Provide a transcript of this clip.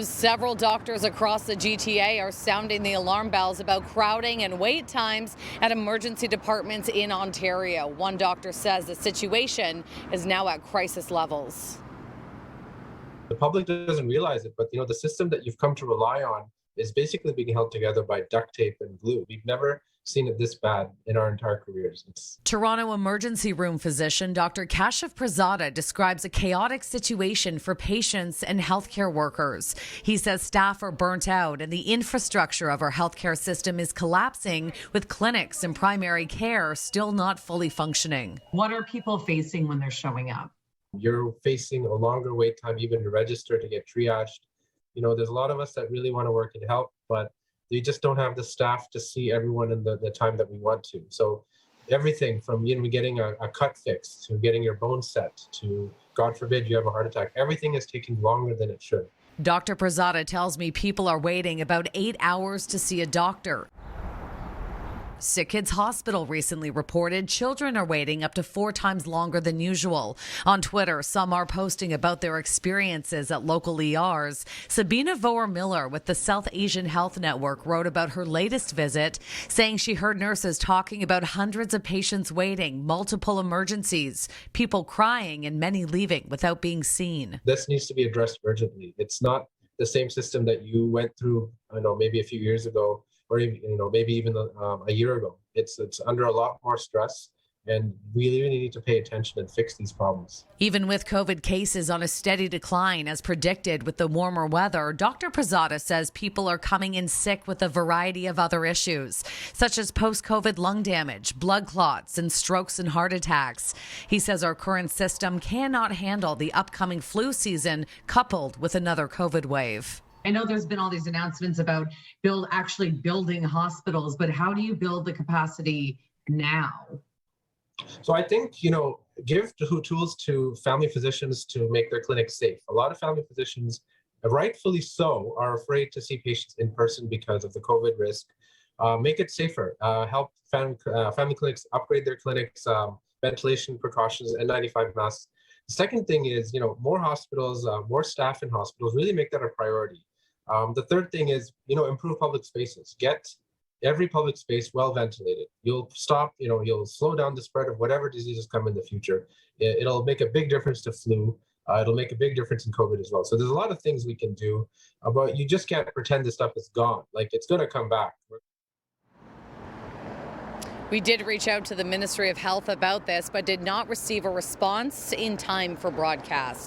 Several doctors across the GTA are sounding the alarm bells about crowding and wait times at emergency departments in Ontario. One doctor says the situation is now at crisis levels. The public doesn't realize it, but the system that you've come to rely on is basically being held together by duct tape and glue. We've never seen it this bad in our entire careers. Toronto emergency room physician Dr. Kashif Prasada describes a chaotic situation for patients and healthcare workers. He says staff are burnt out and the infrastructure of our healthcare system is collapsing, with clinics and primary care still not fully functioning. What are people facing when they're showing up? You're facing a longer wait time even to register, to get triaged. There's a lot of us that really want to work and help, but you just don't have the staff to see everyone in the time that we want to. So everything from getting a cut fixed, to getting your bone set, to, God forbid, you have a heart attack, everything is taking longer than it should. Dr. Prasada tells me people are waiting about 8 hours to see a doctor. Sick Kids Hospital recently reported children are waiting up to 4 times longer than usual. On Twitter, some are posting about their experiences at local ERs. Sabina Voer-Miller with the South Asian Health Network wrote about her latest visit, saying she heard nurses talking about hundreds of patients waiting, multiple emergencies, people crying, and many leaving without being seen. This needs to be addressed urgently. It's not the same system that you went through, maybe a few years ago, or maybe even a year ago. It's under a lot more stress, and we really need to pay attention and fix these problems. Even with COVID cases on a steady decline, as predicted with the warmer weather, Dr. Prasada says people are coming in sick with a variety of other issues, such as post-COVID lung damage, blood clots, and strokes and heart attacks. He says our current system cannot handle the upcoming flu season, coupled with another COVID wave. I know there's been all these announcements about actually building hospitals, but how do you build the capacity now? So I think, give tools to family physicians to make their clinics safe. A lot of family physicians, rightfully so, are afraid to see patients in person because of the COVID risk. Make it safer. Help family clinics upgrade their clinics, ventilation precautions, N95 masks. The second thing is, more hospitals, more staff in hospitals, really make that a priority. The third thing is, improve public spaces. Get every public space well ventilated. You'll slow down the spread of whatever diseases come in the future. It'll make a big difference to flu. It'll make a big difference in COVID as well. So there's a lot of things we can do, but you just can't pretend this stuff is gone. Like, it's going to come back. We did reach out to the Ministry of Health about this, but did not receive a response in time for broadcast.